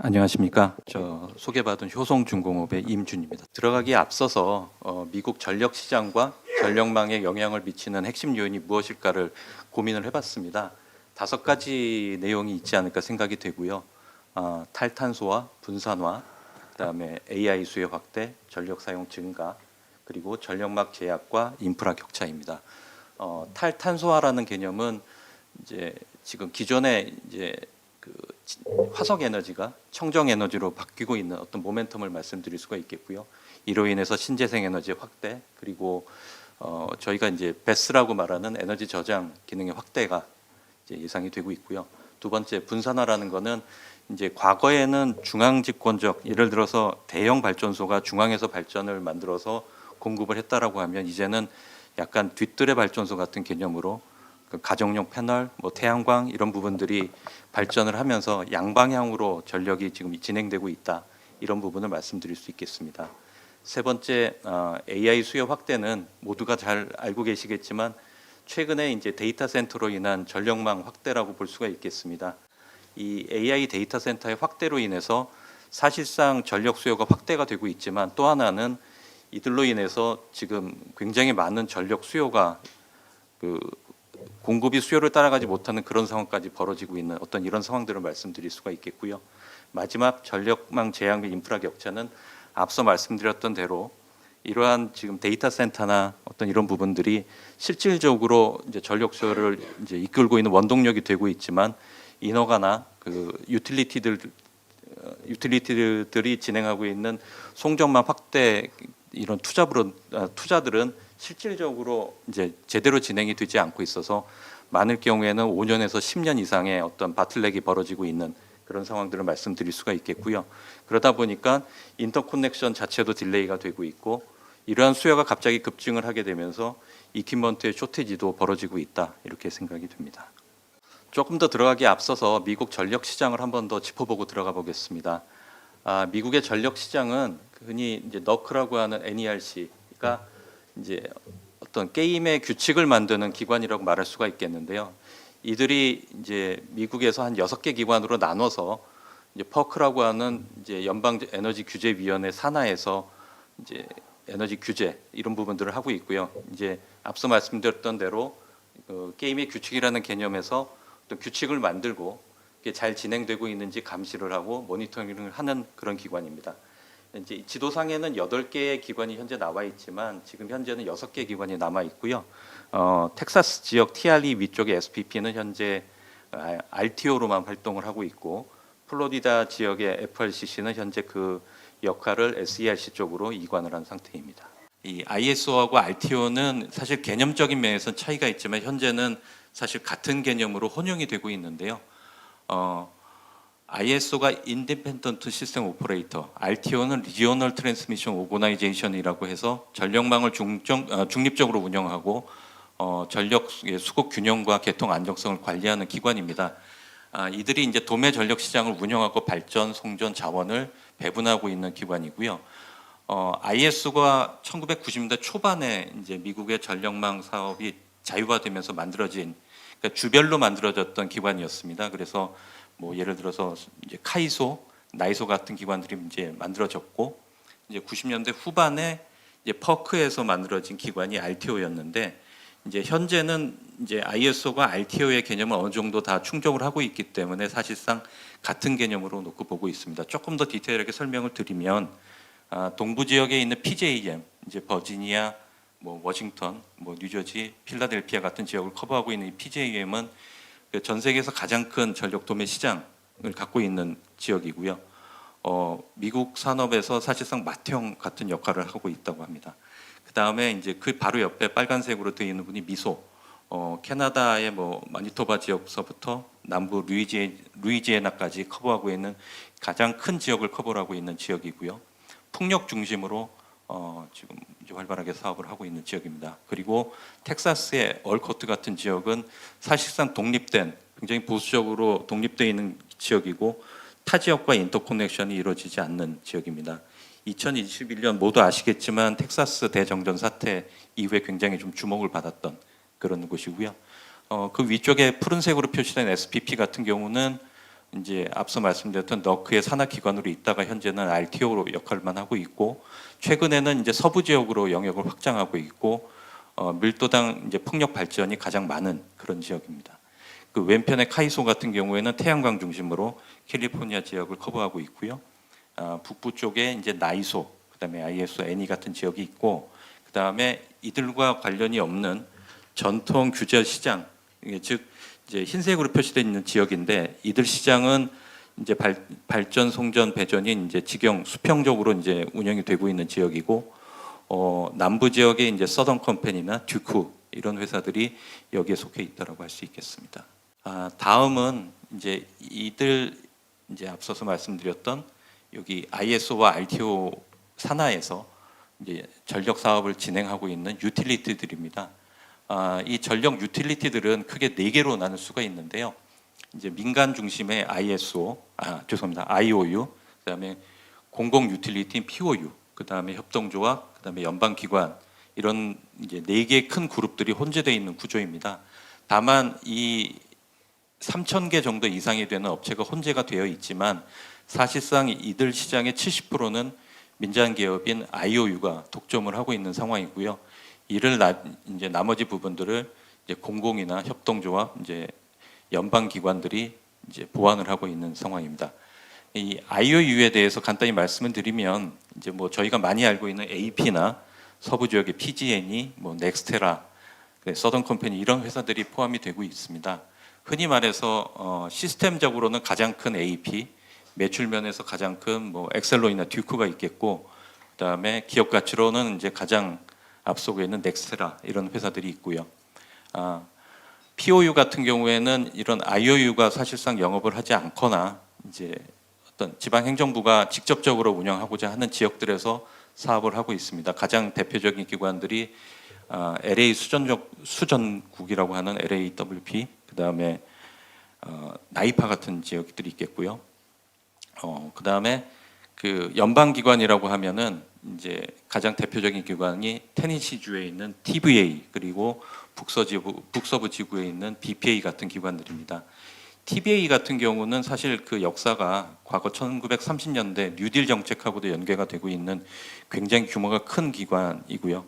안녕하십니까. 저 소개받은 효성중공업의 임준입니다. 들어가기에 앞서서 미국 전력 시장과 전력망에 영향을 미치는 핵심 요인이 무엇일까를 고민을 해봤습니다. 5가지 내용이 있지 않을까 생각이 되고요. 탈탄소와 분산화, 그다음에 AI 수요 확대, 전력 사용 증가, 그리고 전력막 제약과 인프라 격차입니다. 탈탄소화라는 개념은 이제 지금 기존에 이제 그 화석 에너지가 청정 에너지로 바뀌고 있는 어떤 모멘텀을 말씀드릴 수가 있겠고요. 이로 인해서 신재생 에너지 확대, 그리고 저희가 이제 베스라고 말하는 에너지 저장 기능의 확대가 이제 예상이 되고 있고요. 두 번째, 분산화라는 거는 이제 과거에는 중앙 집권적, 예를 들어서 대형 발전소가 중앙에서 발전을 만들어서 공급을 했다라고 하면 이제는 약간 뒷뜰의 발전소 같은 개념으로 그 가정용 패널, 뭐 태양광 이런 부분들이 발전을 하면서 양방향으로 전력이 지금 진행되고 있다. 이런 부분을 말씀드릴 수 있겠습니다. 세 번째, AI 수요 확대는 모두가 잘 알고 계시겠지만 최근에 이제 데이터 센터로 인한 전력망 확대라고 볼 수가 있겠습니다. 이 AI 데이터 센터의 확대로 인해서 사실상 전력 수요가 확대가 되고 있지만 또 하나는 이들로 인해서 지금 굉장히 많은 전력 수요가 공급이 수요를 따라가지 못하는 그런 상황까지 벌어지고 있는 어떤 이런 상황들을 말씀드릴 수가 있겠고요. 마지막, 전력망 제약 및 인프라 격차는 앞서 말씀드렸던 대로 이러한 지금 데이터 센터나 어떤 이런 부분들이 실질적으로 이제 전력 수요를 이제 이끌고 있는 원동력이 되고 있지만 인허가나 그 유틸리티들이 진행하고 있는 송전망 확대 이런 투자들은 실질적으로 이제 제대로 진행이 되지 않고 있어서 많을 경우에는 5년에서 10년 이상의 어떤 바틀렉이 벌어지고 있는 그런 상황들을 말씀드릴 수가 있겠고요. 그러다 보니까 인터커넥션 자체도 딜레이가 되고 있고 이러한 수요가 갑자기 급증을 하게 되면서 이퀴먼트의 쇼티지도 벌어지고 있다, 이렇게 생각이 됩니다. 조금 더 들어가기에 앞서서 미국 전력 시장을 한 번 더 짚어보고 들어가 보겠습니다. 미국의 전력 시장은 흔히 이제 너크라고 하는 NERC가 이제 어떤 게임의 규칙을 만드는 기관이라고 말할 수가 있겠는데요. 이들이 이제 미국에서 한 6개 기관으로 나눠서 이제 퍼크라고 하는 이제 연방 에너지 규제 위원회 산하에서 이제 에너지 규제 이런 부분들을 하고 있고요. 이제 앞서 말씀드렸던 대로 게임의 규칙이라는 개념에서 어떤 규칙을 만들고 이게 잘 진행되고 있는지 감시를 하고 모니터링을 하는 그런 기관입니다. 이제 지도상에는 8개의 기관이 현재 나와 있지만 지금 현재는 6개 기관이 남아 있고요. 텍사스 지역 TRE 위쪽의 SPP는 현재 RTO로만 활동을 하고 있고 플로리다 지역의 FRCC는 현재 그 역할을 SERC 쪽으로 이관을 한 상태입니다. 이 ISO하고 RTO는 사실 개념적인 면에서 차이가 있지만 현재는 사실 같은 개념으로 혼용이 되고 있는데요. ISO가 인디펜던트 시스템 오퍼레이터, RTO는 리지오널 트랜스미션 오거나이제이션이라고 해서 전력망을 중립적으로 운영하고 전력 수급 균형과 개통 안정성을 관리하는 기관입니다. 이들이 이제 도매 전력 시장을 운영하고 발전, 송전 자원을 배분하고 있는 기관이고요. ISO가 1990년대 초반에 이제 미국의 전력망 사업이 자유화되면서 만들어진, 그러니까 주별로 만들어졌던 기관이었습니다. 그래서 뭐 예를 들어서 이제 카이소, 나이소 같은 기관들이 이제 만들어졌고 이제 90년대 후반에 이제 퍼크에서 만들어진 기관이 RTO였는데 이제 현재는 이제 ISO가 RTO의 개념을 어느 정도 다 충족을 하고 있기 때문에 사실상 같은 개념으로 놓고 보고 있습니다. 조금 더 디테일하게 설명을 드리면 동부 지역에 있는 PJM, 이제 버지니아, 뭐 워싱턴, 뭐 뉴저지, 필라델피아 같은 지역을 커버하고 있는 이 PJM은 전 세계에서 가장 큰 전력 도매 시장을 갖고 있는 지역이고요. 미국 산업에서 사실상 맏형 같은 역할을 하고 있다고 합니다. 그 다음에 이제 그 바로 옆에 빨간색으로 되어 있는 분이 미소, 캐나다의 뭐 마니토바 지역서부터 남부 루이지애나까지 커버하고 있는 가장 큰 지역을 커버하고 있는 지역이고요. 풍력 중심으로 지금 이제 활발하게 사업을 하고 있는 지역입니다. 그리고 텍사스의 얼코트 같은 지역은 사실상 독립된, 굉장히 보수적으로 독립되어 있는 지역이고 타 지역과 인터커넥션이 이루어지지 않는 지역입니다. 2021년 모두 아시겠지만 텍사스 대정전 사태 이후에 굉장히 좀 주목을 받았던 그런 곳이고요. 그 위쪽에 푸른색으로 표시된 SPP 같은 경우는 이제 앞서 말씀드렸던 너크의 산하 기관으로 있다가 현재는 RTO로 역할만 하고 있고, 최근에는 이제 서부 지역으로 영역을 확장하고 있고, 밀도당 이제 풍력 발전이 가장 많은 그런 지역입니다. 그 왼편의 카이소 같은 경우에는 태양광 중심으로 캘리포니아 지역을 커버하고 있고요. 북부 쪽에 이제 나이소, 그다음에 ISO, 애니 같은 지역이 있고, 그다음에 이들과 관련이 없는 전통 규제 시장, 즉 이제 흰색으로 표시되어 있는 지역인데, 이들 시장은 이제 발전, 송전, 배전이 이제 직영 수평적으로 이제 운영이 되고 있는 지역이고, 남부 지역에 이제 서던 컴퍼니나 듀크 이런 회사들이 여기에 속해 있다라고 할 수 있겠습니다. 다음은 이제 이들 이제 앞서서 말씀드렸던 여기 ISO와 RTO 산하에서 이제 전력 사업을 진행하고 있는 유틸리티들입니다. 이 전력 유틸리티들은 크게 4개로 나눌 수가 있는데요. 이제 민간 중심의 IOU, 그다음에 공공 유틸리티인 POU, 그다음에 협동조합, 그다음에 연방기관, 이런 이제 4개의 큰 그룹들이 혼재되어 있는 구조입니다. 다만 이 3,000개 정도 이상이 되는 업체가 혼재가 되어 있지만, 사실상 이들 시장의 70%는 민간 기업인 IOU가 독점을 하고 있는 상황이고요. 이를 이제 나머지 부분들을 이제 공공이나 협동조합, 이제 연방 기관들이 이제 보완을 하고 있는 상황입니다. 이 IOU에 대해서 간단히 말씀을 드리면, 이제 뭐 저희가 많이 알고 있는 AP나 서부 지역의 PG&E, 뭐 넥스테라, 서던 컴퍼니, 이런 회사들이 포함이 되고 있습니다. 흔히 말해서 시스템적으로는 가장 큰 AP, 매출 면에서 가장 큰 뭐 엑셀론이나 듀크가 있겠고, 그다음에 기업 가치로는 이제 가장 앞서고 있는 넥스테라, 이런 회사들이 있고요. POU 같은 경우에는 이런 IOU가 사실상 영업을 하지 않거나 이제 어떤 지방 행정부가 직접적으로 운영하고자 하는 지역들에서 사업을 하고 있습니다. 가장 대표적인 기관들이 LA 수전국이라고 하는 LAWP, 그다음에 나이파 같은 지역들이 있겠고요. 그다음에 그 연방기관이라고 하면은 이제 가장 대표적인 기관이 테네시주에 있는 TVA, 그리고 북서부 지구에 있는 BPA 같은 기관들입니다. TVA 같은 경우는 사실 그 역사가 과거 1930년대 뉴딜 정책하고도 연계가 되고 있는 굉장히 규모가 큰 기관이고요.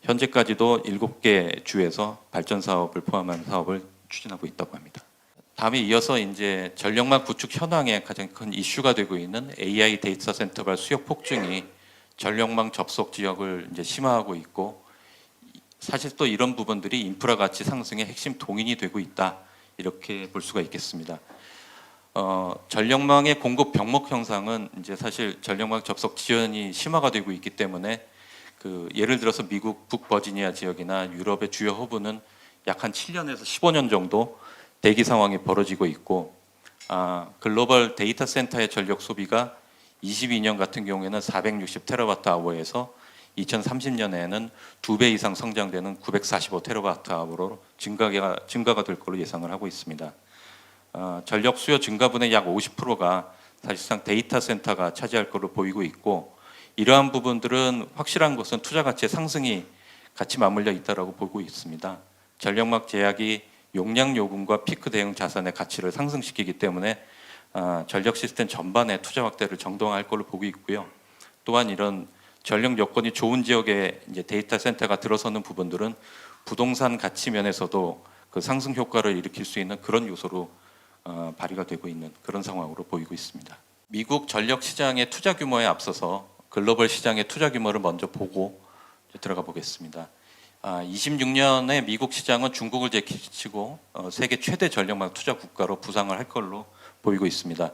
현재까지도 7개 주에서 발전 사업을 포함한 사업을 추진하고 있다고 합니다. 다음에 이어서 이제 전력망 구축 현황에 가장 큰 이슈가 되고 있는 AI 데이터 센터발 수요 폭증이 전력망 접속 지역을 이제 심화하고 있고, 사실 또 이런 부분들이 인프라 가치 상승의 핵심 동인이 되고 있다, 이렇게 볼 수가 있겠습니다. 전력망의 공급 병목 형상은 이제 사실 전력망 접속 지연이 심화가 되고 있기 때문에, 그 예를 들어서 미국 북버지니아 지역이나 유럽의 주요 허브는 약 한 7년에서 15년 정도 대기 상황이 벌어지고 있고, 글로벌 데이터 센터의 전력 소비가 22년 같은 경우에는 460테라와트 아워에서 2030년에는 2배 이상 성장되는 945테라와트 아워로 증가가 될 것으로 예상을 하고 있습니다. 전력 수요 증가분의 약 50%가 사실상 데이터 센터가 차지할 것으로 보이고 있고, 이러한 부분들은 확실한 것은 투자 가치의 상승이 같이 맞물려 있다고 보고 있습니다. 전력망 제약이 용량 요금과 피크 대응 자산의 가치를 상승시키기 때문에 전력 시스템 전반의 투자 확대를 정당화할 걸로 보고 있고요. 또한 이런 전력 여건이 좋은 지역에 이제 데이터 센터가 들어서는 부분들은 부동산 가치 면에서도 그 상승 효과를 일으킬 수 있는 그런 요소로 발휘가 되고 있는 그런 상황으로 보이고 있습니다. 미국 전력 시장의 투자 규모에 앞서서 글로벌 시장의 투자 규모를 먼저 보고 들어가 보겠습니다. 26년에 미국 시장은 중국을 제치고 세계 최대 전력망 투자 국가로 부상을 할 걸로 보이고 있습니다.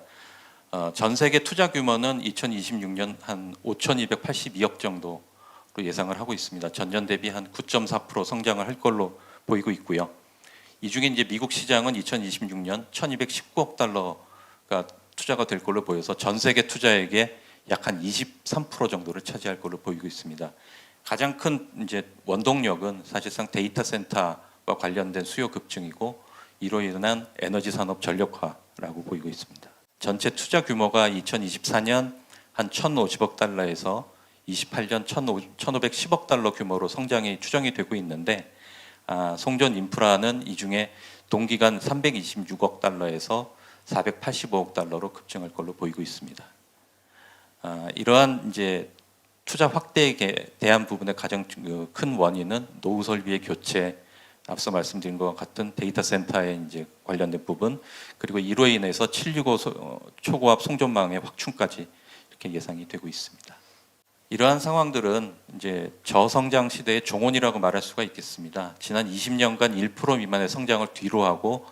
전 세계 투자 규모는 2026년 한 5,282억 정도로 예상을 하고 있습니다. 전년 대비 한 9.4% 성장을 할 걸로 보이고 있고요. 이 중에 이제 미국 시장은 2026년 1,219억 달러가 투자가 될 걸로 보여서 전 세계 투자액의 약 한 23% 정도를 차지할 걸로 보이고 있습니다. 가장 큰 이제 원동력은 사실상 데이터 센터와 관련된 수요 급증이고, 이로 인한 에너지 산업 전력화라고 보이고 있습니다. 전체 투자 규모가 2024년 한 1,050억 달러에서 28년 1,510억 달러 규모로 성장이 추정이 되고 있는데, 송전 인프라는 이 중에 동기간 326억 달러에서 485억 달러로 급증할 걸로 보이고 있습니다. 이러한 이제 투자 확대에 대한 부분의 가장 큰 원인은 노후 설비의 교체, 앞서 말씀드린 것과 같은 데이터 센터에 이제 관련된 부분, 그리고 이로 인해서 765 초고압 송전망의 확충까지 이렇게 예상이 되고 있습니다. 이러한 상황들은 이제 저성장 시대의 종언이라고 말할 수가 있겠습니다. 지난 20년간 1% 미만의 성장을 뒤로 하고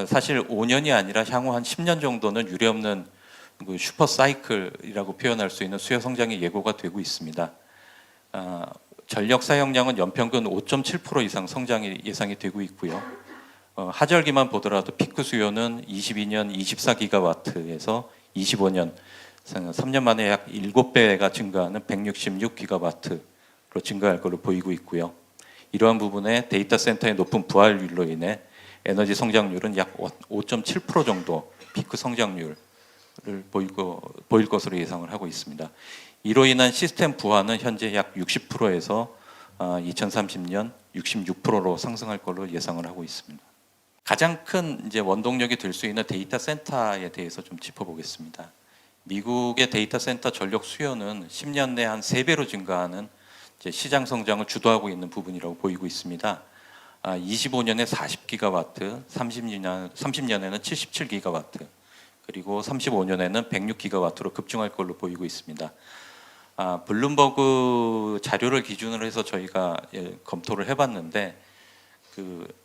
사실 5년이 아니라 향후 한 10년 정도는 유례없는 그 슈퍼 사이클이라고 표현할 수 있는 수요 성장이 예고가 되고 있습니다. 전력 사용량은 연평균 5.7% 이상 성장이 예상이 되고 있고요. 하절기만 보더라도 피크 수요는 22년 24기가와트에서 25년 3년 만에 약 7배가 증가하는 166기가와트로 증가할 것으로 보이고 있고요. 이러한 부분에 데이터 센터의 높은 부활률로 인해 에너지 성장률은 약 5.7% 정도 피크 성장률을 보일 것으로 예상을 하고 있습니다. 이로 인한 시스템 부하는 현재 약 60%에서 2030년 66%로 상승할 걸로 예상을 하고 있습니다. 가장 큰 이제 원동력이 될 수 있는 데이터 센터에 대해서 좀 짚어보겠습니다. 미국의 데이터 센터 전력 수요는 10년 내 한 3배로 증가하는 이제 시장 성장을 주도하고 있는 부분이라고 보이고 있습니다. 25년에 40기가와트, 30년에는 77기가와트, 그리고 35년에는 106기가와트로 급증할 걸로 보이고 있습니다. 블룸버그 자료를 기준으로 해서 저희가 검토를 해봤는데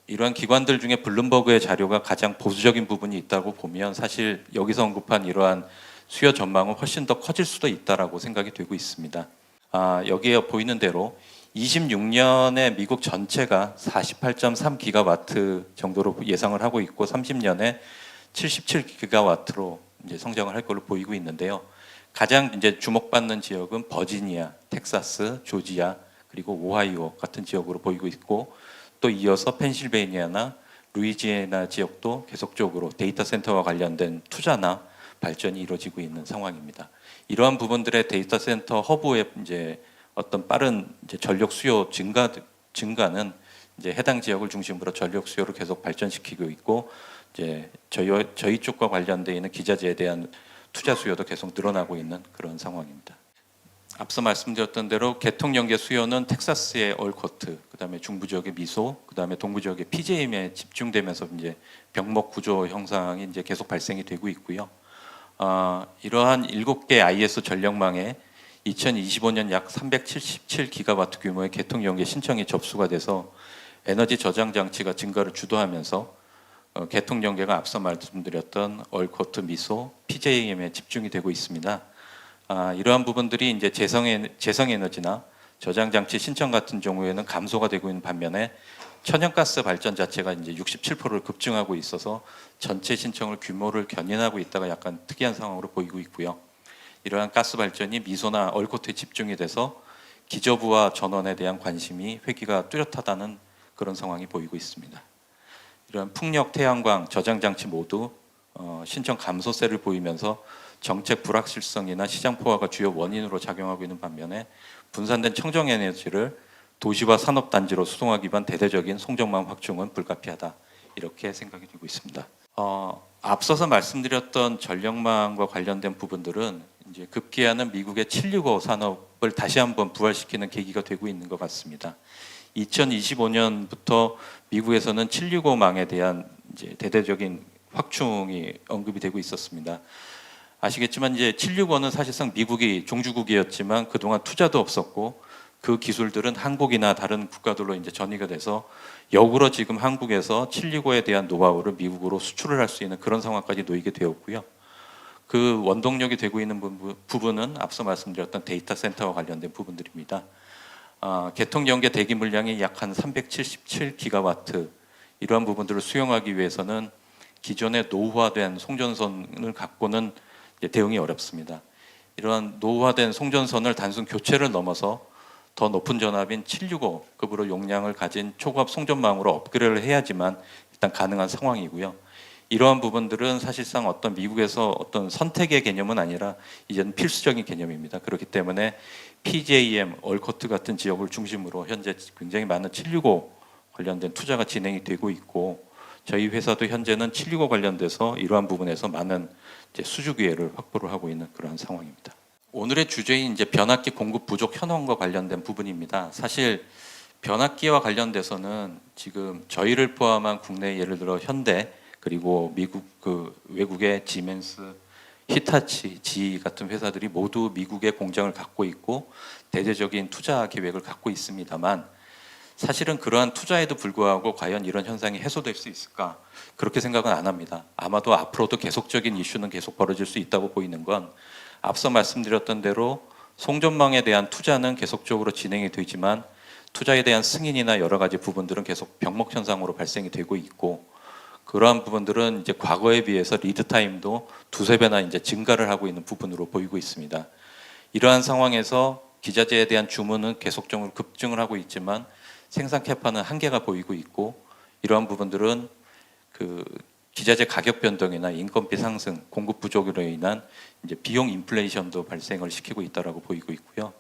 이러한 기관들 중에 블룸버그의 자료가 가장 보수적인 부분이 있다고 보면 사실 여기서 언급한 이러한 수요 전망은 훨씬 더 커질 수도 있다라고 생각이 되고 있습니다. 여기에 보이는 대로 26년에 미국 전체가 48.3기가와트 정도로 예상을 하고 있고 30년에 77기가와트로 이제 성장을 할 걸로 보이고 있는데요. 가장 이제 주목받는 지역은 버지니아, 텍사스, 조지아, 그리고 오하이오 같은 지역으로 보이고 있고 또 이어서 펜실베이니아나 루이지애나 지역도 계속적으로 데이터 센터와 관련된 투자나 발전이 이루어지고 있는 상황입니다. 이러한 부분들의 데이터 센터 허브의 이제 어떤 빠른 이제 전력 수요 증가는 이제 해당 지역을 중심으로 전력 수요를 계속 발전시키고 있고 이제 저희 쪽과 관련되어 있는 기자재에 대한 투자 수요도 계속 늘어나고 있는 그런 상황입니다. 앞서 말씀드렸던 대로 개통 연계 수요는 텍사스의 얼코트, 그다음에 중부 지역의 미소, 그다음에 동부 지역의 PJM에 집중되면서 이제 병목 구조 형상이 이제 계속 발생이 되고 있고요. 이러한 7개 IS 전력망에 2025년 약 377기가와트 규모의 개통 연계 신청이 접수가 돼서 에너지 저장 장치가 증가를 주도하면서 개통 연계가 앞서 말씀드렸던 얼코트, 미소, PJM에 집중이 되고 있습니다. 이러한 부분들이 이제 재생에너지나 저장 장치 신청 같은 경우에는 감소가 되고 있는 반면에 천연가스 발전 자체가 이제 67%를 급증하고 있어서 전체 신청을 규모를 견인하고 있다가 약간 특이한 상황으로 보이고 있고요. 이러한 가스 발전이 미소나 얼코트에 집중이 돼서 기저부와 전원에 대한 관심이 회기가 뚜렷하다는 그런 상황이 보이고 있습니다. 이러한 풍력, 태양광, 저장 장치 모두 신청 감소세를 보이면서 정책 불확실성이나 시장 포화가 주요 원인으로 작용하고 있는 반면에 분산된 청정 에너지를 도시와 산업단지로 수송하기 위한 대대적인 송전망 확충은 불가피하다, 이렇게 생각이 되고 있습니다. 앞서서 말씀드렸던 전력망과 관련된 부분들은 이제 급기야는 미국의 765 산업을 다시 한번 부활시키는 계기가 되고 있는 것 같습니다. 2025년부터 미국에서는 765망에 대한 이제 대대적인 확충이 언급이 되고 있었습니다. 아시겠지만 이제 765는 사실상 미국이 종주국이었지만 그동안 투자도 없었고 그 기술들은 한국이나 다른 국가들로 이제 전이가 돼서 역으로 지금 한국에서 765에 대한 노하우를 미국으로 수출을 할 수 있는 그런 상황까지 놓이게 되었고요. 그 원동력이 되고 있는 부분은 앞서 말씀드렸던 데이터 센터와 관련된 부분들입니다. 개통 연계 대기 물량이 약 한 377기가와트, 이러한 부분들을 수용하기 위해서는 기존의 노후화된 송전선을 갖고는 대응이 어렵습니다. 이러한 노후화된 송전선을 단순 교체를 넘어서 더 높은 전압인 765급으로 용량을 가진 초고압 송전망으로 업그레이드를 해야지만 일단 가능한 상황이고요. 이러한 부분들은 사실상 어떤 미국에서 어떤 선택의 개념은 아니라 이제는 필수적인 개념입니다. 그렇기 때문에 PJM, 얼코트 같은 지역을 중심으로 현재 굉장히 많은 765 관련된 투자가 진행이 되고 있고 저희 회사도 현재는 765 관련돼서 이러한 부분에서 많은 이제 수주 기회를 확보를 하고 있는 그러한 상황입니다. 오늘의 주제인 이제 변압기 공급 부족 현황과 관련된 부분입니다. 사실 변압기와 관련돼서는 지금 저희를 포함한 국내 예를 들어 현대 그리고 미국 외국의 지멘스, 히타치, GE 같은 회사들이 모두 미국의 공장을 갖고 있고 대대적인 투자 계획을 갖고 있습니다만 사실은 그러한 투자에도 불구하고 과연 이런 현상이 해소될 수 있을까? 그렇게 생각은 안 합니다. 아마도 앞으로도 계속적인 이슈는 계속 벌어질 수 있다고 보이는 건 앞서 말씀드렸던 대로 송전망에 대한 투자는 계속적으로 진행이 되지만 투자에 대한 승인이나 여러 가지 부분들은 계속 병목 현상으로 발생이 되고 있고 그러한 부분들은 이제 과거에 비해서 리드 타임도 두세 배나 이제 증가를 하고 있는 부분으로 보이고 있습니다. 이러한 상황에서 기자재에 대한 주문은 계속적으로 급증을 하고 있지만 생산 캐파는 한계가 보이고 있고 이러한 부분들은 그 기자재 가격 변동이나 인건비 상승, 공급 부족으로 인한 이제 비용 인플레이션도 발생을 시키고 있다라고 보이고 있고요.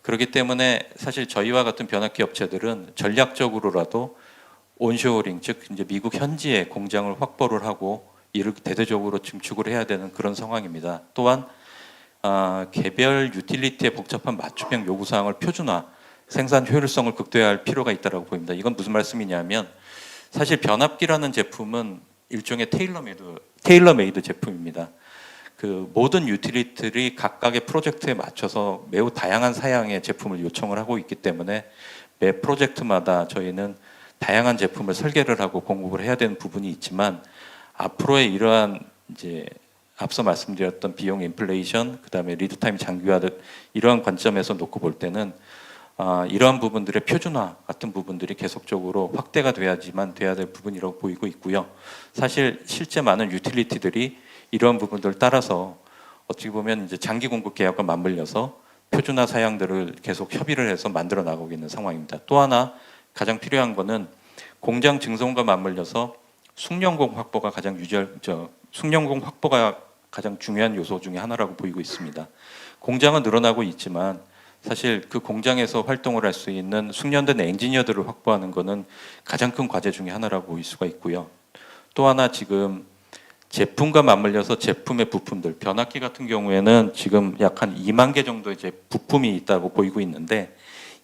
그렇기 때문에 사실 저희와 같은 변압기 업체들은 전략적으로라도 온쇼어링, 즉 이제 미국 현지에 공장을 확보를 하고 이를 대대적으로 증축을 해야 되는 그런 상황입니다. 또한 개별 유틸리티의 복잡한 맞춤형 요구사항을 표준화, 생산 효율성을 극대화할 필요가 있다고 보입니다. 이건 무슨 말씀이냐면 사실 변압기라는 제품은 일종의 테일러메이드 제품입니다. 그 모든 유틸리티들이 각각의 프로젝트에 맞춰서 매우 다양한 사양의 제품을 요청을 하고 있기 때문에 매 프로젝트마다 저희는 다양한 제품을 설계를 하고 공급을 해야 되는 부분이 있지만 앞으로의 이러한 이제 앞서 말씀드렸던 비용 인플레이션, 그다음에 리드 타임 장기화 이러한 관점에서 놓고 볼 때는 이러한 부분들의 표준화 같은 부분들이 계속적으로 확대가 돼야 될 부분이라고 보이고 있고요. 사실 실제 많은 유틸리티들이 이러한 부분들을 따라서 어떻게 보면 이제 장기 공급 계약과 맞물려서 표준화 사양들을 계속 협의를 해서 만들어 나가고 있는 상황입니다. 또 하나 가장 필요한 거는 공장 증손과 맞물려서 숙련공 확보가 숙련공 확보가 가장 중요한 요소 중에 하나라고 보이고 있습니다. 공장은 늘어나고 있지만 사실 그 공장에서 활동을 할 수 있는 숙련된 엔지니어들을 확보하는 것은 가장 큰 과제 중에 하나라고 보일 수가 있고요. 또 하나 지금 제품과 맞물려서 제품의 부품들, 변압기 같은 경우에는 지금 약 한 2만 개 정도의 이제 부품이 있다고 보이고 있는데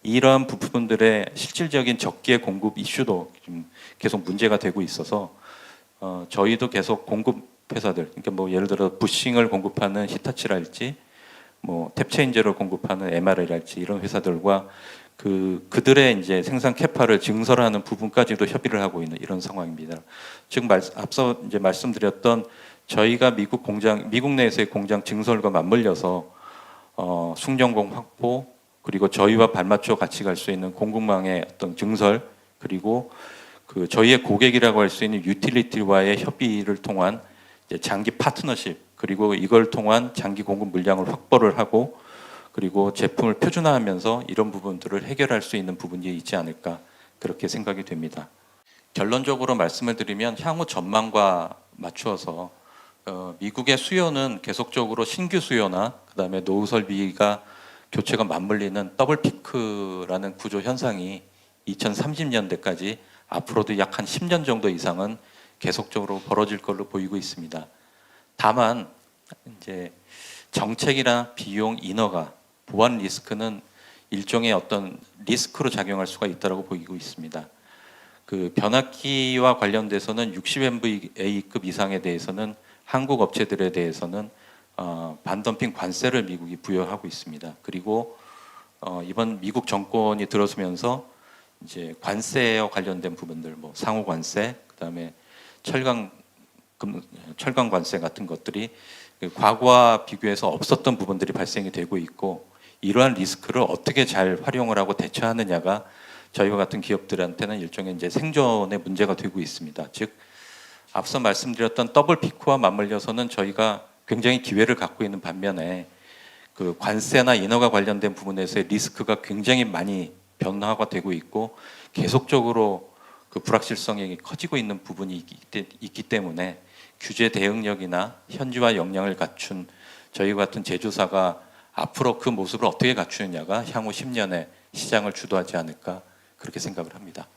이러한 부품들의 실질적인 적기의 공급 이슈도 좀 계속 문제가 되고 있어서 저희도 계속 공급 회사들, 그러니까 뭐 예를 들어 부싱을 공급하는 히타치랄지 뭐 탭체인저를 공급하는 MRL랄지 이런 회사들과 그들의 이제 생산 캐파를 증설하는 부분까지도 협의를 하고 있는 이런 상황입니다. 지금 앞서 이제 말씀드렸던 저희가 미국 내에서의 공장 증설과 맞물려서 숙련공 확보 그리고 저희와 발맞춰 같이 갈 수 있는 공급망의 어떤 증설 그리고 그 저희의 고객이라고 할 수 있는 유틸리티와의 협의를 통한 이제 장기 파트너십 그리고 이걸 통한 장기 공급 물량을 확보를 하고 그리고 제품을 표준화하면서 이런 부분들을 해결할 수 있는 부분이 있지 않을까 그렇게 생각이 됩니다. 결론적으로 말씀을 드리면 향후 전망과 맞추어서 미국의 수요는 계속적으로 신규 수요나 그다음에 노후 설비가 교체가 맞물리는 더블 피크라는 구조 현상이 2030년대까지 앞으로도 약 한 10년 정도 이상은 계속적으로 벌어질 걸로 보이고 있습니다. 다만 이제 정책이나 비용 인허가, 보안 리스크는 일종의 어떤 리스크로 작용할 수가 있다고 보이고 있습니다. 그 변압기와 관련돼서는 60MVA급 이상에 대해서는 한국 업체들에 대해서는 반덤핑 관세를 미국이 부여하고 있습니다. 그리고 이번 미국 정권이 들어서면서 이제 관세와 관련된 부분들, 뭐 상호 관세, 그다음에 철강 관세 같은 것들이 과거와 비교해서 없었던 부분들이 발생이 되고 있고 이러한 리스크를 어떻게 잘 활용을 하고 대처하느냐가 저희와 같은 기업들한테는 일종의 이제 생존의 문제가 되고 있습니다. 즉 앞서 말씀드렸던 더블 피크와 맞물려서는 저희가 굉장히 기회를 갖고 있는 반면에 그 관세나 인허가 관련된 부분에서의 리스크가 굉장히 많이 변화가 되고 있고 계속적으로 그 불확실성이 커지고 있는 부분이 있기 때문에 규제 대응력이나 현지화 역량을 갖춘 저희 같은 제조사가 앞으로 그 모습을 어떻게 갖추느냐가 향후 10년에 시장을 주도하지 않을까 그렇게 생각을 합니다.